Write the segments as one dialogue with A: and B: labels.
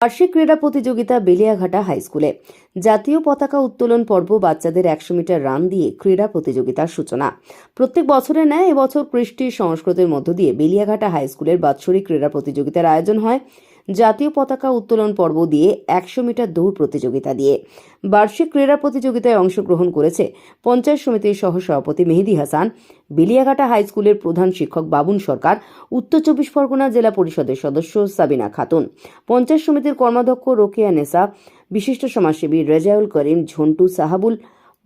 A: বার্ষিক ক্রীড়া প্রতিযোগিতা বেলিয়াঘাটা হাই স্কুলে জাতীয় পতাকা উত্তোলন পর্ব বাচ্চাদের 100 মিটার রান দিয়ে ক্রীড়া প্রতিযোগিতার সূচনা। প্রত্যেক বছরের ন্যায় এবছর কৃষ্টি সংস্কৃতির মধ্য দিয়ে বেলিয়াঘাটা হাই স্কুলের বাৎসরিক ক্রীড়া প্রতিযোগিতার আয়োজন হয় জাতীয় পতাকা উত্তোলন পর্ব দিয়ে 100 মিটার দৌড় প্রতিযোগিতা দিয়ে। বার্ষিক ক্রীড়া প্রতিযোগিতায় অংশগ্রহণ করেছে পঞ্চায়েত সমিতির সহসভাপতি মেহেদি হাসান, বেলিয়াঘাটা হাই স্কুলের প্রধান শিক্ষক বাবুন সরকার, উত্তর 24 পরগনা জেলা পরিষদের সদস্য সাবিনা খাতুন, পঞ্চায়েত সমিতির কর্মাধ্যক্ষ রোকেয়া নেসা, বিশিষ্ট সমাজসেবী রেজাউল করিম, ঝন্টু সাহাবুল,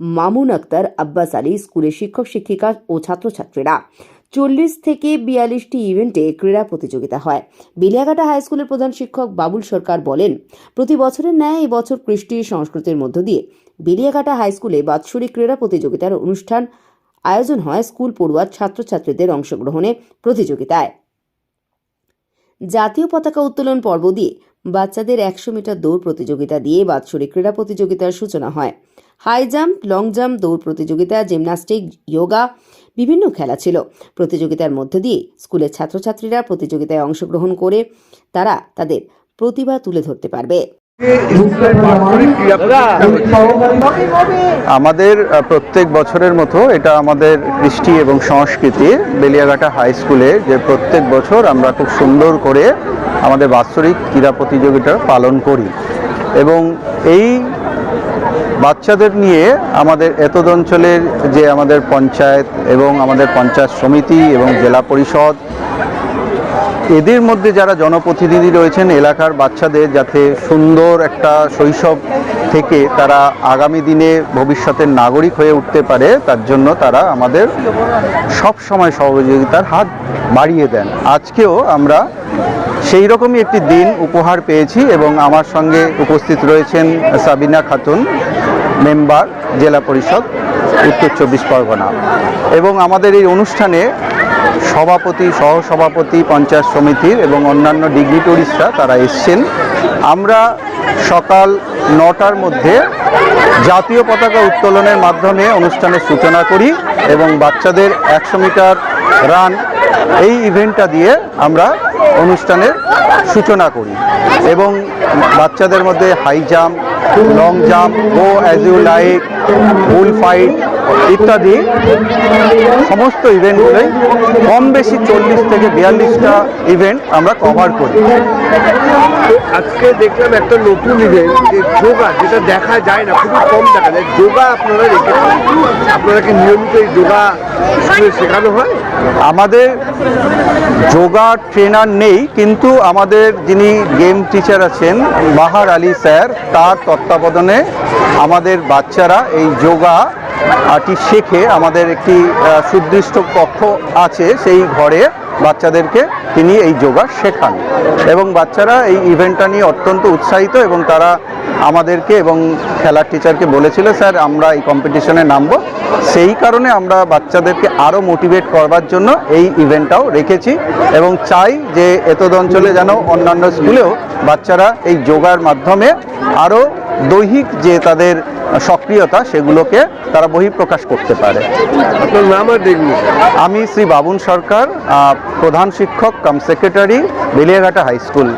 A: মামুন আক্তার, আব্বাস আলী, স্কুলের শিক্ষক শিক্ষিকা ও ছাত্রছাত্রীরা। 40 থেকে 42টি ইভেন্টে ক্রীড়া প্রতিযোগিতা হয়। বেলিয়াঘাটা হাই স্কুলের প্রধান শিক্ষক বাবুল সরকার বলেন, প্রতি বছরের ন্যায় এবছর কৃষ্টি সংস্কৃতির মধ্য দিয়ে বেলিয়াঘাটা হাই স্কুলে বাৎসরিক ক্রীড়া প্রতিযোগিতার অনুষ্ঠান আয়োজন হয় স্কুল পড়ুয়া ছাত্রছাত্রীদের অংশগ্রহণে প্রতিযোগিতায়। জাতীয় পতাকা উত্তোলন পর্ব দিয়ে বাচ্চাদের 100 মিটার দৌড় প্রতিযোগিতা দিয়ে বাৎসরিক ক্রীড়া প্রতিযোগিতার সূচনা হয়। হাই জাম্প, লং জাম্প, দৌড় প্রতিযোগিতা, জিমন্যাস্টিক, যোগা, বিভিন্ন খেলা ছিল। প্রতিযোগিতার মধ্য দিয়ে স্কুলের ছাত্রছাত্রীরা প্রতিযোগিতায় অংশগ্রহণ করে তারা তাদের প্রতিভা তুলে ধরতে পারবে।
B: আমাদের প্রত্যেক বছরের মতো এটা আমাদের কৃষ্টি এবং সংস্কৃতি বেলিয়াঘাটা হাই স্কুলে যে প্রত্যেক বছর আমরা খুব সুন্দর করে আমাদের বাৎসরিক ক্রীড়া প্রতিযোগিতা পালন করি এবং এই বাচ্চাদের নিয়ে আমাদের এতদ অঞ্চলের যে আমাদের পঞ্চায়েত এবং আমাদের পঞ্চায়েত সমিতি এবং জেলা পরিষদ, এদের মধ্যে যারা জনপ্রতিনিধি রয়েছেন এলাকার বাচ্চাদের যাতে সুন্দর একটা শৈশব থেকে তারা আগামী দিনে ভবিষ্যতের নাগরিক হয়ে উঠতে পারে, তার জন্য তারা আমাদের সব সময় সহযোগিতার হাত বাড়িয়ে দেন। আজকেও আমরা সেই রকমই একটি দিন উপহার পেয়েছি এবং আমার সঙ্গে উপস্থিত রয়েছেন সাবিনা খাতুন, মেম্বার জেলা পরিষদ উত্তর 24 পরগনা, এবং আমাদের এই অনুষ্ঠানে সভাপতি, সহসভাপতি, পঞ্চায়েত সমিতির এবং অন্যান্য ডিগনিটরিসরা তারা এসছেন। আমরা সকাল 9টার মধ্যে জাতীয় পতাকা উত্তোলনের মাধ্যমে অনুষ্ঠানের সূচনা করি এবং বাচ্চাদের 100 মিটার রান এই ইভেন্টটা দিয়ে আমরা অনুষ্ঠানের সূচনা করি এবং বাচ্চাদের মধ্যে high jump, long jump, go as you like, bull fight ইত্যাদি সমস্ত ইভেন্টগুলোই কম বেশি 40 থেকে 42টা ইভেন্ট আমরা কভার করি।
C: আজকে দেখলাম একটা নতুন ইভেন্ট, যে যোগা, যেটা দেখা যায় না, খুবই কম দেখা যায়। যোগা আপনারা রেখেছেন, আপনারা কি নিয়মিত এই যোগা স্কুলে শেখানো হয়?
B: আমাদের যোগা ট্রেনার নেই, কিন্তু আমাদের যিনি গেম টিচার আছেন বাহার আলী স্যার, তার তত্ত্বাবধানে আমাদের বাচ্চারা এই যোগাটি শেখে। আমাদের একটি সুনির্দিষ্ট কক্ষ আছে, সেই ঘরে বাচ্চাদেরকে তিনি এই যোগা শেখান এবং বাচ্চারা এই ইভেন্টটা নিয়ে অত্যন্ত উৎসাহিত এবং তারা আমাদেরকে এবং খেলার টিচারকে বলেছিল, স্যার আমরা এই কম্পিটিশনে নামবো। সেই কারণে আমরা বাচ্চাদেরকে আরও মোটিভেট করবার জন্য এই ইভেন্টটাও রেখেছি এবং চাই যে এতদ অঞ্চলে যেন অন্যান্য স্কুলেও বাচ্চারা এই যোগার মাধ্যমে আরও দৈহিক যে তাদের সক্রিয়তা সেগুলোকে তারা বহিঃপ্রকাশ করতে পারে।
C: আপনার নাম আর দেখুন।
B: আমি শ্রী বাবুন সরকার, প্রধান শিক্ষক কাম সেক্রেটারি, বেলিয়াঘাটা হাই স্কুল।